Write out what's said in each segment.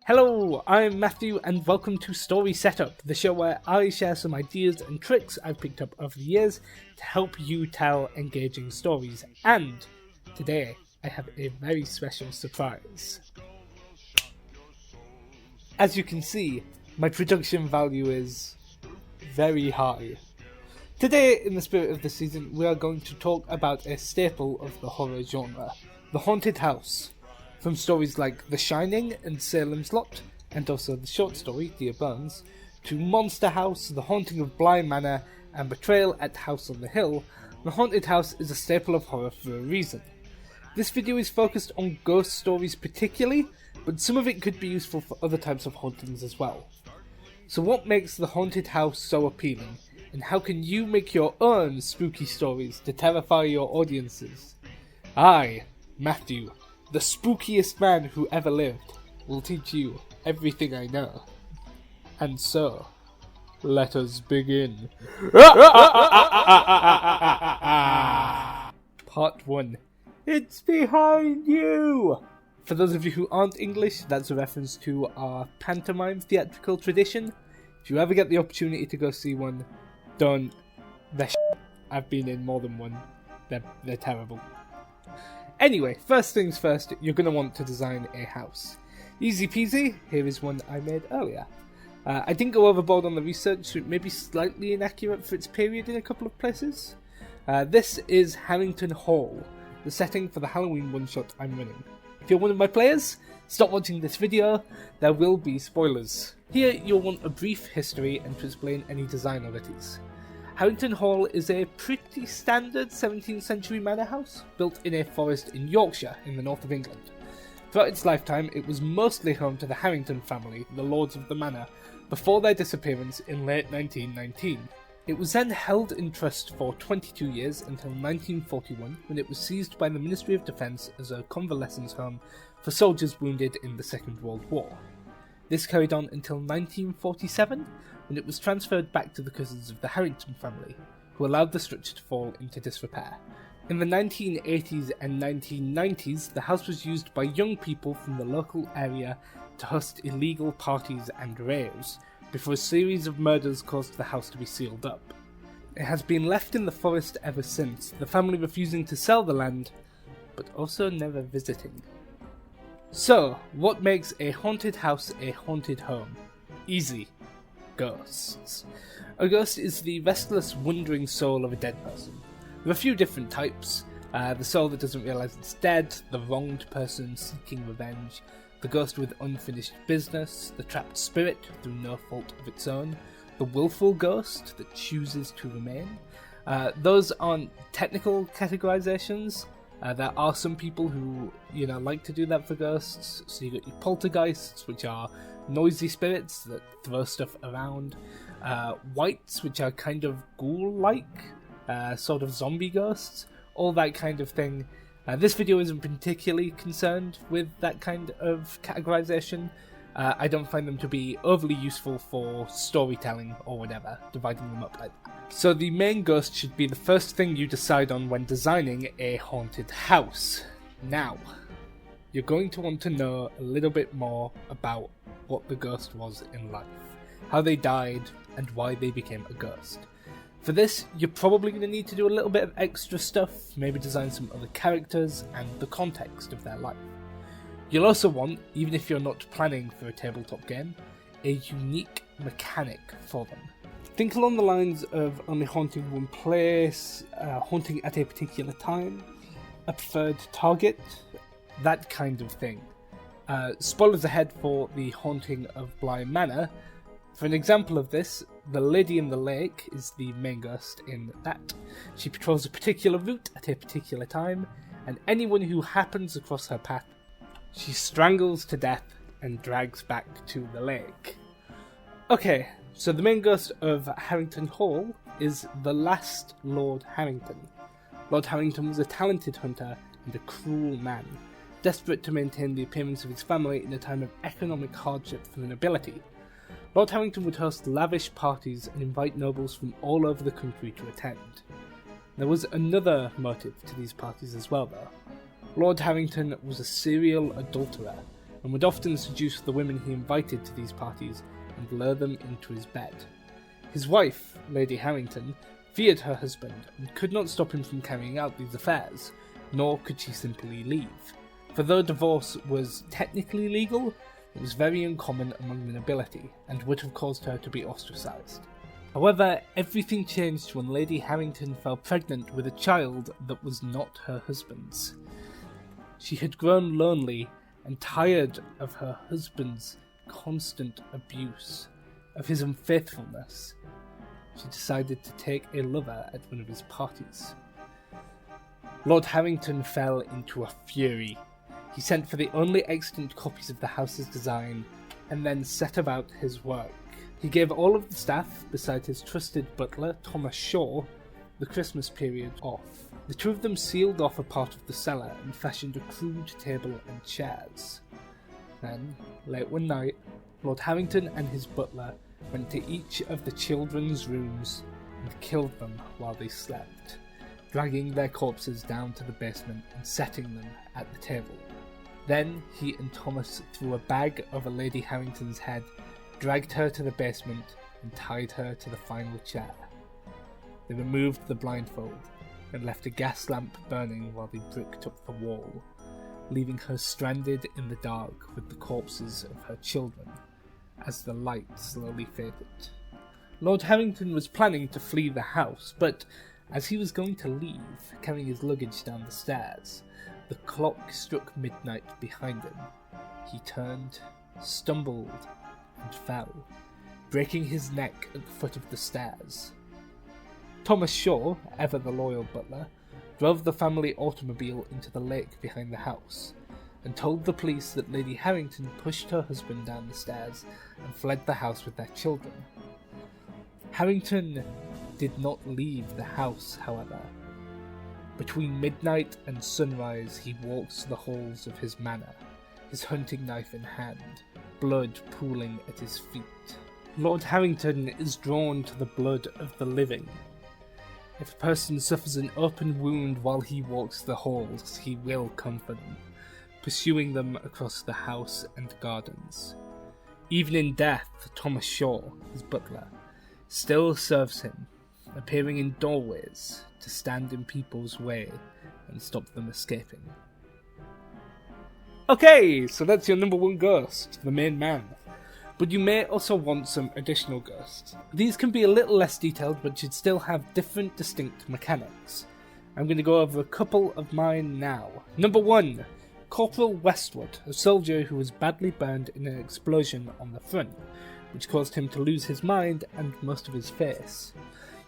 Hello, I'm Matthew and welcome to Story Setup, the show where I share some ideas and tricks I've picked up over the years to help you tell engaging stories. And today I have a very special surprise. As you can see, my production value is very high. Today, in the spirit of the season, we are going to talk about a staple of the horror genre, the haunted house. From stories like The Shining and Salem's Lot, and also the short story Dear Bones, to Monster House, The Haunting of Bly Manor, and Betrayal at House on the Hill, the haunted house is a staple of horror for a reason. This video is focused on ghost stories particularly, but some of it could be useful for other types of hauntings as well. So what makes the haunted house so appealing, and how can you make your own spooky stories to terrify your audiences? I, Matthew, the spookiest man who ever lived, will teach you everything I know. And so, let us begin. Part 1. It's behind you! For those of you who aren't English, that's a reference to our pantomime theatrical tradition. If you ever get the opportunity to go see one, don't. They're shit. I've been in more than one. They're terrible. Anyway, first things first, you're going to want to design a house. Easy peasy, here is one I made earlier. I didn't go overboard on the research, so it may be slightly inaccurate for its period in a couple of places. This is Harrington Hall, the setting for the Halloween one-shot I'm running. If you're one of my players, stop watching this video, there will be spoilers. Here you'll want a brief history and to explain any design oddities. Harrington Hall is a pretty standard 17th century manor house, built in a forest in Yorkshire, in the north of England. Throughout its lifetime, it was mostly home to the Harrington family, the lords of the manor, before their disappearance in late 1919. It was then held in trust for 22 years until 1941, when it was seized by the Ministry of Defence as a convalescence home for soldiers wounded in the Second World War. This carried on until 1947, when it was transferred back to the cousins of the Harrington family, who allowed the structure to fall into disrepair. In the 1980s and 1990s, the house was used by young people from the local area to host illegal parties and raves, before a series of murders caused the house to be sealed up. It has been left in the forest ever since, the family refusing to sell the land, but also never visiting. So, what makes a haunted house a haunted home? Easy. Ghosts. A ghost is the restless, wandering soul of a dead person. There are a few different types. The soul that doesn't realise it's dead, the wronged person seeking revenge, the ghost with unfinished business, the trapped spirit through no fault of its own, the willful ghost that chooses to remain. Those aren't technical categorizations. There are some people who, like to do that for ghosts. So you got your poltergeists, which are noisy spirits that throw stuff around. Wights, which are kind of ghoul-like, sort of zombie ghosts. All that kind of thing. This video isn't particularly concerned with that kind of categorization. I don't find them to be overly useful for storytelling or whatever, dividing them up like that. So the main ghost should be the first thing you decide on when designing a haunted house. Now, you're going to want to know a little bit more about what the ghost was in life, how they died, and why they became a ghost. For this, you're probably going to need to do a little bit of extra stuff, maybe design some other characters and the context of their life. You'll also want, even if you're not planning for a tabletop game, a unique mechanic for them. Think along the lines of only haunting one place, haunting at a particular time, a preferred target, that kind of thing. Spoilers ahead for the haunting of Bly Manor. For an example of this, the Lady in the Lake is the main ghost in that. She patrols a particular route at a particular time, and anyone who happens across her path, she strangles to death and drags back to the lake. Okay, so the main ghost of Harrington Hall is the last Lord Harrington. Lord Harrington was a talented hunter and a cruel man, desperate to maintain the appearance of his family in a time of economic hardship for the nobility. Lord Harrington would host lavish parties and invite nobles from all over the country to attend. There was another motive to these parties as well though. Lord Harrington was a serial adulterer, and would often seduce the women he invited to these parties and lure them into his bed. His wife, Lady Harrington, feared her husband and could not stop him from carrying out these affairs, nor could she simply leave. For though divorce was technically legal, it was very uncommon among the nobility and would have caused her to be ostracised. However, everything changed when Lady Harrington fell pregnant with a child that was not her husband's. She had grown lonely and tired of her husband's constant abuse, of his unfaithfulness. She decided to take a lover at one of his parties. Lord Harrington fell into a fury. He sent for the only extant copies of the house's design and then set about his work. He gave all of the staff, besides his trusted butler, Thomas Shaw, the Christmas period off. The two of them sealed off a part of the cellar and fashioned a crude table and chairs. Then, late one night, Lord Harrington and his butler went to each of the children's rooms and killed them while they slept, dragging their corpses down to the basement and setting them at the table. Then he and Thomas threw a bag over Lady Harrington's head, dragged her to the basement and tied her to the final chair. They removed the blindfold and left a gas lamp burning while they bricked up the wall, leaving her stranded in the dark with the corpses of her children as the light slowly faded. Lord Harrington was planning to flee the house, but as he was going to leave, carrying his luggage down the stairs, the clock struck midnight behind him. He turned, stumbled, and fell, breaking his neck at the foot of the stairs. Thomas Shaw, ever the loyal butler, drove the family automobile into the lake behind the house, and told the police that Lady Harrington pushed her husband down the stairs and fled the house with their children. Harrington did not leave the house, however. Between midnight and sunrise, he walks the halls of his manor, his hunting knife in hand, blood pooling at his feet. Lord Harrington is drawn to the blood of the living. If a person suffers an open wound while he walks the halls, he will comfort them, pursuing them across the house and gardens. Even in death, Thomas Shaw, his butler, still serves him, appearing in doorways to stand in people's way and stop them escaping. Okay, so that's your number one ghost, the main man. But you may also want some additional ghosts. These can be a little less detailed, but should still have different distinct mechanics. I'm going to go over a couple of mine now. Number 1. Corporal Westwood, a soldier who was badly burned in an explosion on the front, which caused him to lose his mind and most of his face.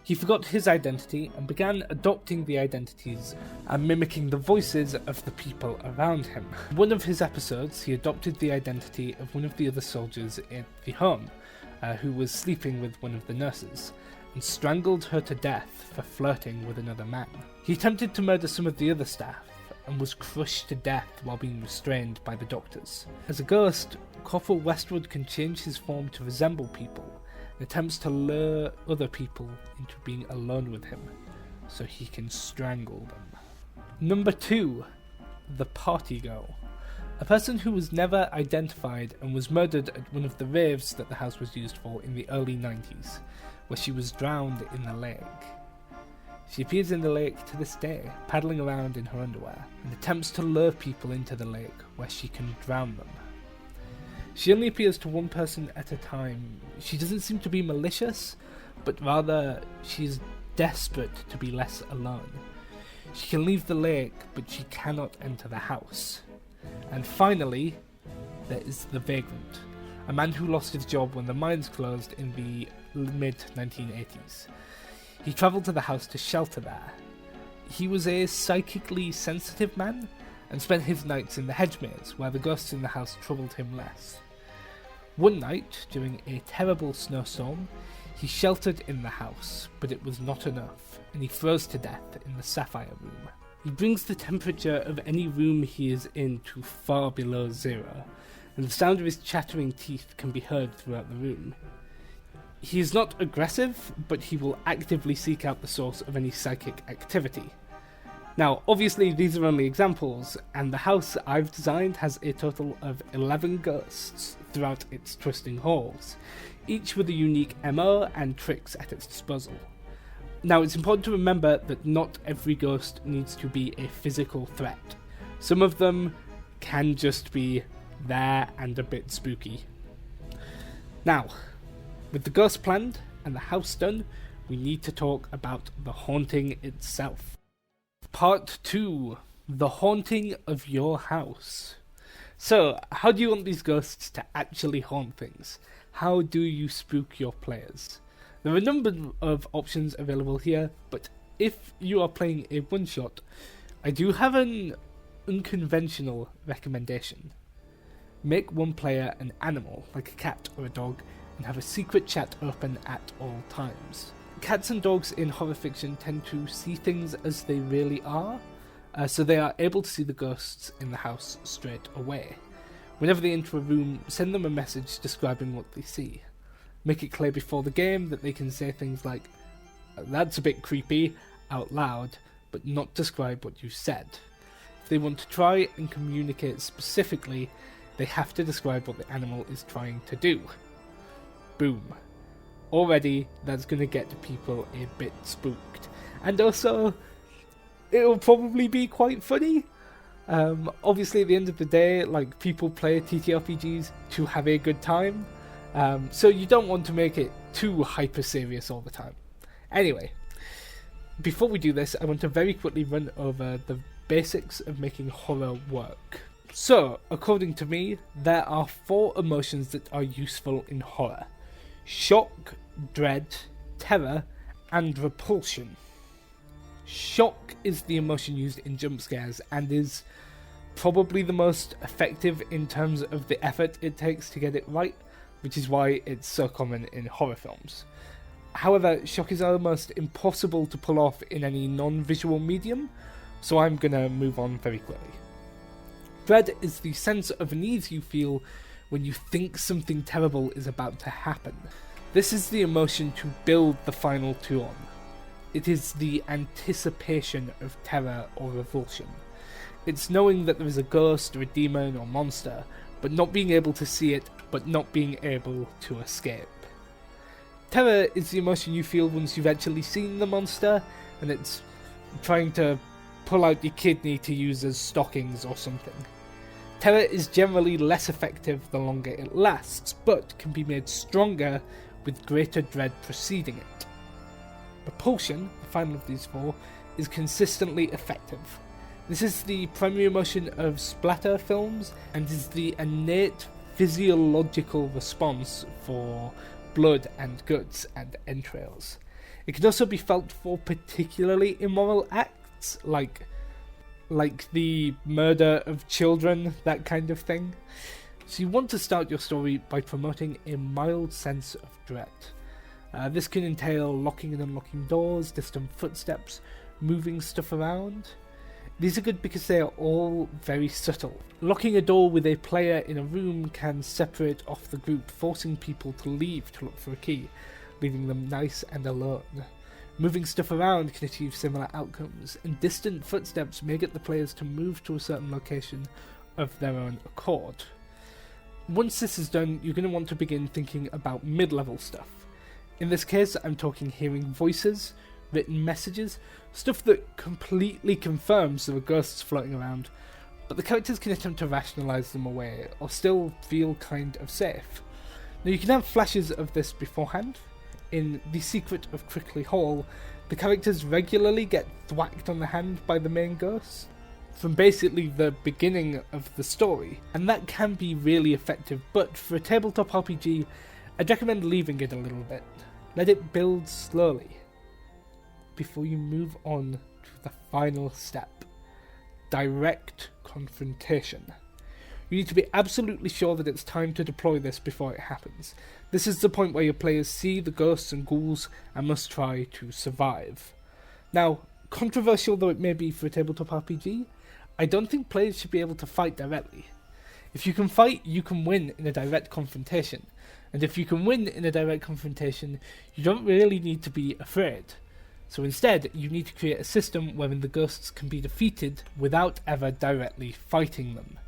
He forgot his identity and began adopting the identities and mimicking the voices of the people around him. In one of his episodes, he adopted the identity of one of the other soldiers in the home, who was sleeping with one of the nurses, and strangled her to death for flirting with another man. He attempted to murder some of the other staff, and was crushed to death while being restrained by the doctors. As a ghost, Corporal Westwood can change his form to resemble people, and attempts to lure other people into being alone with him, so he can strangle them. Number 2. The Party Girl. A person who was never identified and was murdered at one of the raves that the house was used for in the early 90s, where she was drowned in the lake. She appears in the lake to this day, paddling around in her underwear, and attempts to lure people into the lake where she can drown them. She only appears to one person at a time. She doesn't seem to be malicious, but rather she is desperate to be less alone. She can leave the lake, but she cannot enter the house. And finally, there is the Vagrant, a man who lost his job when the mines closed in the mid-1980s. He travelled to the house to shelter there. He was a psychically sensitive man, and spent his nights in the hedge maze, where the ghosts in the house troubled him less. One night, during a terrible snowstorm, he sheltered in the house, but it was not enough, and he froze to death in the Sapphire Room. He brings the temperature of any room he is in to far below 0, and the sound of his chattering teeth can be heard throughout the room. He is not aggressive, but he will actively seek out the source of any psychic activity. Now, obviously these are only examples, and the house I've designed has a total of 11 ghosts throughout its twisting halls, each with a unique MO and tricks at its disposal. Now, it's important to remember that not every ghost needs to be a physical threat. Some of them can just be there and a bit spooky. Now, with the ghost planned and the house done, we need to talk about the haunting itself. Part 2. The haunting of your house. So, how do you want these ghosts to actually haunt things? How do you spook your players? There are a number of options available here, but if you are playing a one-shot, I do have an unconventional recommendation. Make one player an animal, like a cat or a dog, and have a secret chat open at all times. Cats and dogs in horror fiction tend to see things as they really are, so they are able to see the ghosts in the house straight away. Whenever they enter a room, send them a message describing what they see. Make it clear before the game that they can say things like, "That's a bit creepy," out loud, but not describe what you said. If they want to try and communicate specifically, they have to describe what the animal is trying to do. Boom. Already, that's going to get people a bit spooked. And also, it'll probably be quite funny. Obviously, at the end of the day, like, people play TTRPGs to have a good time. So you don't want to make it too hyper serious all the time. Anyway, before we do this, I want to very quickly run over the basics of making horror work. So, according to me, there are 4 emotions that are useful in horror: shock, dread, terror, and repulsion. Shock is the emotion used in jump scares and is probably the most effective in terms of the effort it takes to get it right, which is why it's so common in horror films. However, shock is almost impossible to pull off in any non-visual medium, so I'm gonna move on very quickly. Dread is the sense of unease you feel when you think something terrible is about to happen. This is the emotion to build the final turn. It is the anticipation of terror or revulsion. It's knowing that there is a ghost or a demon or monster, but not being able to see it, but not being able to escape. Terror is the emotion you feel once you've actually seen the monster, and it's trying to pull out your kidney to use as stockings or something. Terror is generally less effective the longer it lasts, but can be made stronger with greater dread preceding it. Repulsion, the final of these 4, is consistently effective. This is the primary emotion of splatter films and is the innate physiological response for blood and guts and entrails. It can also be felt for particularly immoral acts, like the murder of children, that kind of thing. So you want to start your story by promoting a mild sense of dread. This can entail locking and unlocking doors, distant footsteps, moving stuff around. These are good because they are all very subtle. Locking a door with a player in a room can separate off the group, forcing people to leave to look for a key, leaving them nice and alone. Moving stuff around can achieve similar outcomes, and distant footsteps may get the players to move to a certain location of their own accord. Once this is done, you're going to want to begin thinking about mid-level stuff. In this case, I'm talking hearing voices, written messages, stuff that completely confirms there are ghosts floating around, but the characters can attempt to rationalise them away, or still feel kind of safe. Now you can have flashes of this beforehand. In The Secret of Crickley Hall, the characters regularly get thwacked on the hand by the main ghost, from basically the beginning of the story, and that can be really effective, but for a tabletop RPG, I'd recommend leaving it a little bit. Let it build slowly, before you move on to the final step: direct confrontation. You need to be absolutely sure that it's time to deploy this before it happens. This is the point where your players see the ghosts and ghouls and must try to survive. Now, controversial though it may be for a tabletop RPG, I don't think players should be able to fight directly. If you can fight, you can win in a direct confrontation. And if you can win in a direct confrontation, you don't really need to be afraid. So instead, you need to create a system wherein the ghosts can be defeated without ever directly fighting them.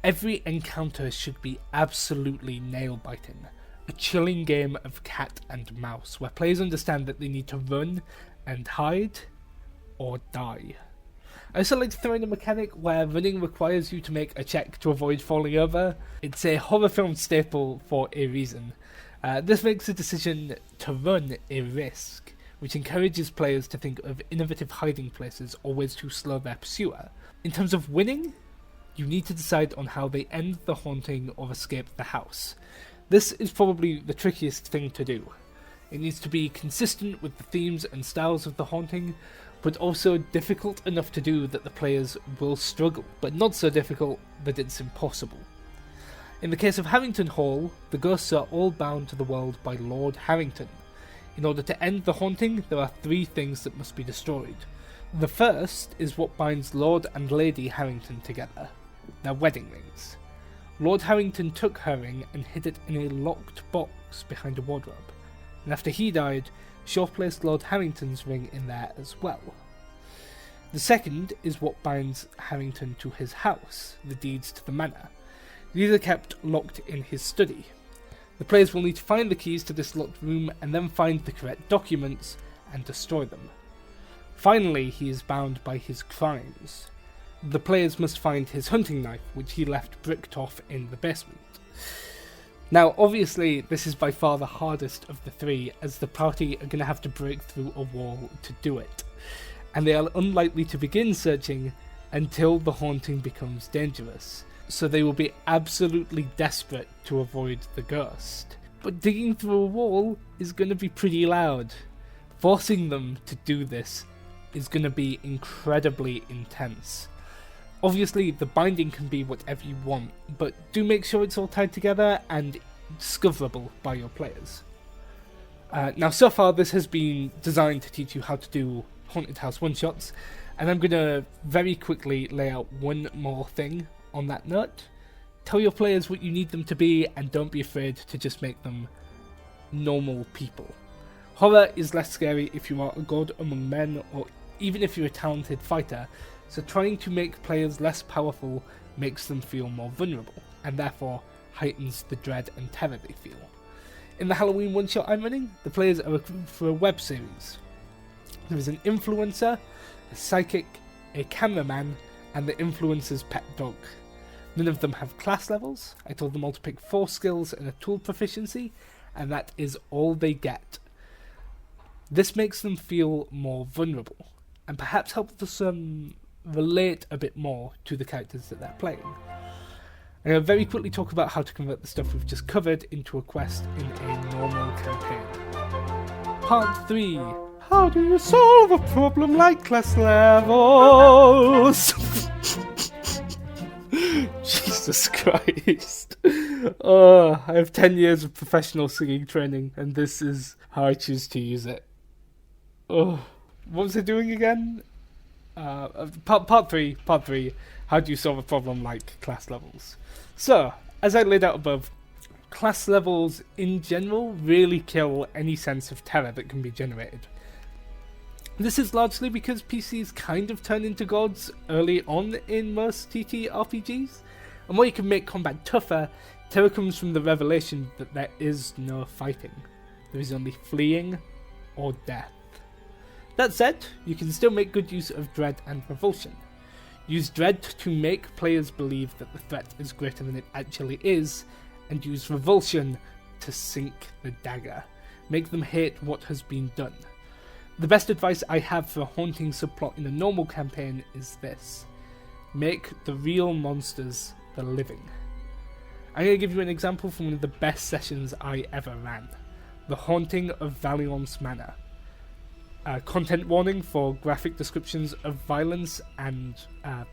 Every encounter should be absolutely nail-biting. A chilling game of cat and mouse, where players understand that they need to run and hide, or die. I also like to throw in a mechanic where running requires you to make a check to avoid falling over. It's a horror film staple for a reason. This makes the decision to run a risk, which encourages players to think of innovative hiding places or ways to slow their pursuer. In terms of winning, you need to decide on how they end the haunting or escape the house. This is probably the trickiest thing to do. It needs to be consistent with the themes and styles of the haunting, but also difficult enough to do that the players will struggle, but not so difficult that it's impossible. In the case of Harrington Hall, the ghosts are all bound to the world by Lord Harrington. In order to end the haunting, there are 3 things that must be destroyed. The first is what binds Lord and Lady Harrington together, their wedding rings. Lord Harrington took her ring and hid it in a locked box behind a wardrobe, and after he died, Shaw placed Lord Harrington's ring in there as well. The second is what binds Harrington to his house, the deeds to the manor. These are kept locked in his study. The players will need to find the keys to this locked room and then find the correct documents and destroy them. Finally, he is bound by his crimes. The players must find his hunting knife, which he left bricked off in the basement. Now, obviously, this is by far the hardest of the 3, as the party are going to have to break through a wall to do it, and they are unlikely to begin searching until the haunting becomes dangerous, so they will be absolutely desperate to avoid the ghost. But digging through a wall is going to be pretty loud. Forcing them to do this is going to be incredibly intense. Obviously, the binding can be whatever you want, but do make sure it's all tied together and discoverable by your players. Now, so far, this has been designed to teach you how to do Haunted House one-shots, and I'm going to very quickly lay out one more thing on that note. Tell your players what you need them to be, and don't be afraid to just make them normal people. Horror is less scary if you are a god among men, or even if you're a talented fighter, so trying to make players less powerful makes them feel more vulnerable, and therefore heightens the dread and terror they feel. In the Halloween one-shot I'm running, the players are recruited for a web series. There is an influencer, a psychic, a cameraman, and the influencer's pet dog. None of them have class levels. I told them all to pick 4 skills and a tool proficiency, and that is all they get. This makes them feel more vulnerable, and perhaps helps them relate a bit more to the characters that they're playing. I'm going to very quickly talk about how to convert the stuff we've just covered into a quest in a normal campaign. Part 3. How do you solve a problem like class levels? Jesus Christ. Oh, I have 10 years of professional singing training, and this is how I choose to use it. Oh, what was I doing again? Part 3. How do you solve a problem like class levels? So, as I laid out above, class levels in general really kill any sense of terror that can be generated. This is largely because PCs kind of turn into gods early on in most TTRPGs, and while you can make combat tougher, terror comes from the revelation that there is no fighting. There is only fleeing or death. That said, you can still make good use of dread and revulsion. Use dread to make players believe that the threat is greater than it actually is, and use revulsion to sink the dagger. Make them hate what has been done. The best advice I have for a haunting subplot in a normal campaign is this: make the real monsters the living. I'm going to give you an example from one of the best sessions I ever ran. The Haunting of Valiance Manor. Content warning for graphic descriptions of violence and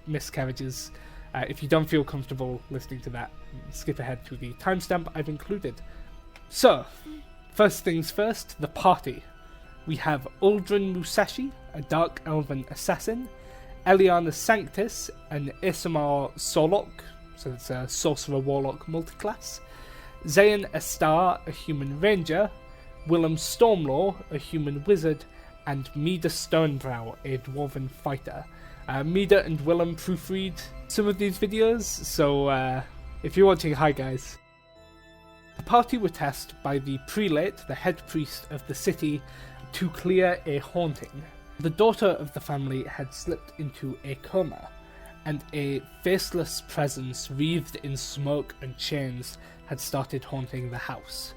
miscarriages. If you don't feel comfortable listening to that, skip ahead to the timestamp I've included. So, first things first, the party. We have Uldren Musashi, a dark elven assassin, Eliana Sanctis, an Isamar Solok, so it's a sorcerer warlock multiclass, Zayn Estar, a human ranger, Willem Stormlaw, a human wizard, and Mida Stonebrow, a dwarven fighter. Mida and Willem proofread some of these videos, so if you're watching, hi guys. The party were tasked by the prelate, the head priest of the city, to clear a haunting. The daughter of the family had slipped into a coma, and a faceless presence wreathed in smoke and chains had started haunting the house.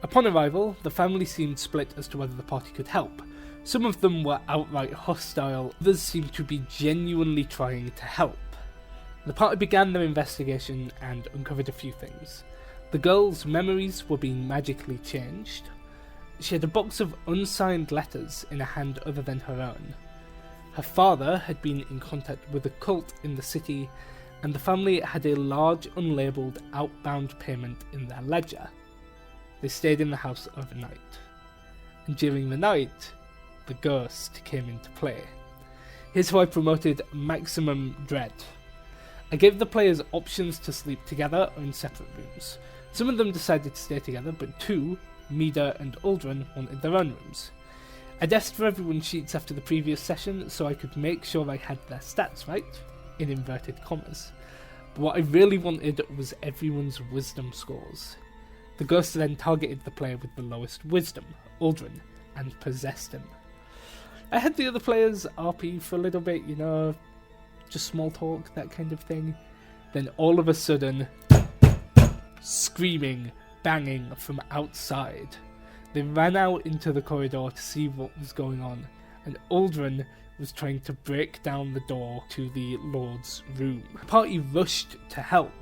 Upon arrival, the family seemed split as to whether the party could help. Some of them were outright hostile, others seemed to be genuinely trying to help. The party began their investigation and uncovered a few things. The girl's memories were being magically changed. She had a box of unsigned letters in a hand other than her own. Her father had been in contact with a cult in the city, and the family had a large unlabelled outbound payment in their ledger. They stayed in the house overnight. And during the night, the ghost came into play. Here's how I promoted maximum dread. I gave the players options to sleep together or in separate rooms. Some of them decided to stay together, but two, Mida and Uldren, wanted their own rooms. I asked for everyone's sheets after the previous session so I could make sure I had their stats right, in inverted commas. But what I really wanted was everyone's wisdom scores. The ghost then targeted the player with the lowest wisdom, Uldren, and possessed him. I had the other players RP for a little bit, you know, just small talk, that kind of thing. Then all of a sudden, screaming, banging from outside. They ran out into the corridor to see what was going on, and Uldren was trying to break down the door to the Lord's room. The party rushed to help,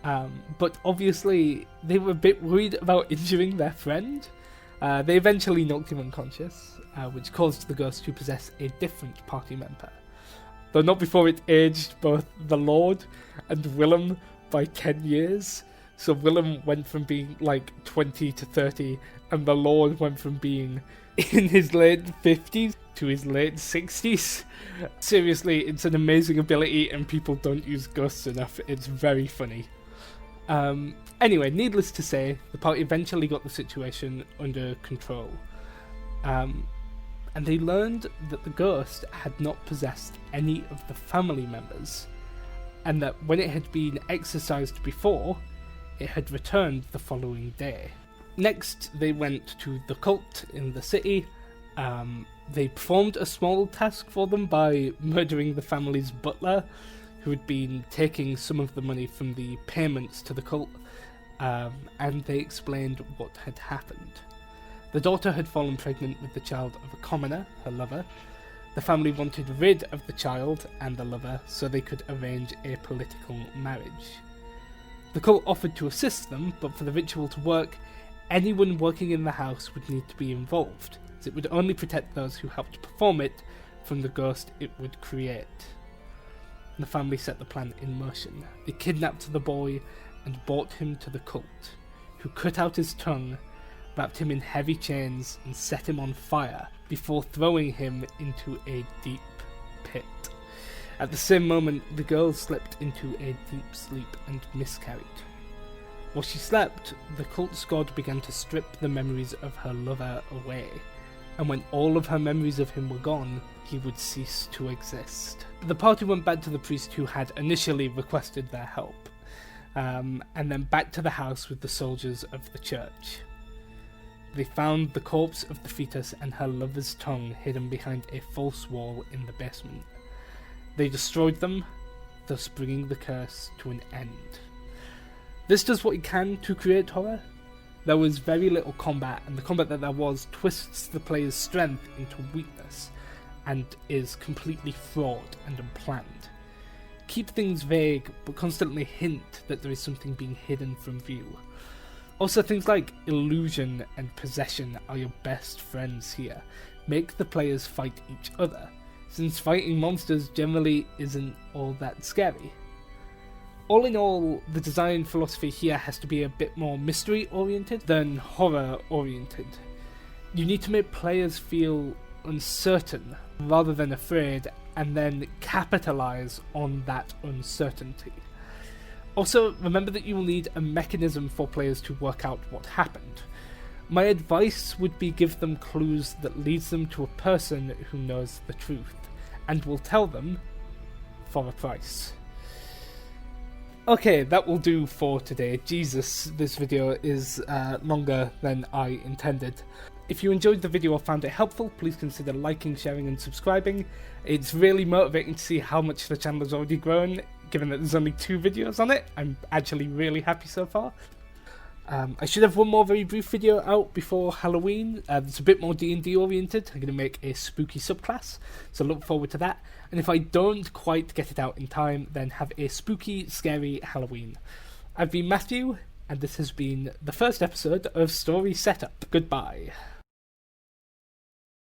but obviously they were a bit worried about injuring their friend. They eventually knocked him unconscious, which caused the ghost to possess a different party member. Though not before it aged both the Lord and Willem by 10 years. So Willem went from being like 20 to 30, and the Lord went from being in his late 50s to his late 60s. Seriously, it's an amazing ability and people don't use ghosts enough. It's very funny. Anyway, needless to say, the party eventually got the situation under control. And they learned that the ghost had not possessed any of the family members, and that when it had been exorcised before, it had returned the following day. Next, they went to the cult in the city. They performed a small task for them by murdering the family's butler, who had been taking some of the money from the payments to the cult, and they explained what had happened. The daughter had fallen pregnant with the child of a commoner, her lover. The family wanted rid of the child and the lover so they could arrange a political marriage. The cult offered to assist them, but for the ritual to work, anyone working in the house would need to be involved, as it would only protect those who helped perform it from the ghost it would create. The family set the plan in motion. They kidnapped the boy and brought him to the cult, who cut out his tongue, wrapped him in heavy chains, and set him on fire before throwing him into a deep pit. At the same moment, the girl slipped into a deep sleep and miscarried. While she slept, the cult's god began to strip the memories of her lover away, and when all of her memories of him were gone, he would cease to exist. The party went back to the priest who had initially requested their help, and then back to the house with the soldiers of the church. They found the corpse of the fetus and her lover's tongue hidden behind a false wall in the basement. They destroyed them, thus bringing the curse to an end. This does what it can to create horror. There was very little combat, and the combat that there was twists the player's strength into weakness, and is completely flawed and unplanned. Keep things vague, but constantly hint that there is something being hidden from view. Also, things like illusion and possession are your best friends here. Make the players fight each other, since fighting monsters generally isn't all that scary. All in all, the design philosophy here has to be a bit more mystery-oriented than horror-oriented. You need to make players feel uncertain rather than afraid, and then capitalize on that uncertainty. Also, remember that you will need a mechanism for players to work out what happened. My advice would be give them clues that leads them to a person who knows the truth, and will tell them for a price. Okay, that will do for today. Jesus, this video is longer than I intended. If you enjoyed the video or found it helpful, please consider liking, sharing and subscribing. It's really motivating to see how much the channel has already grown, given that there's only 2 videos on it. I'm actually really happy so far. I should have one more very brief video out before Halloween. It's a bit more D&D oriented. I'm going to make a spooky subclass, so look forward to that. And if I don't quite get it out in time, then have a spooky, scary Halloween. I've been Matthew, and this has been the first episode of Story Setup. Goodbye.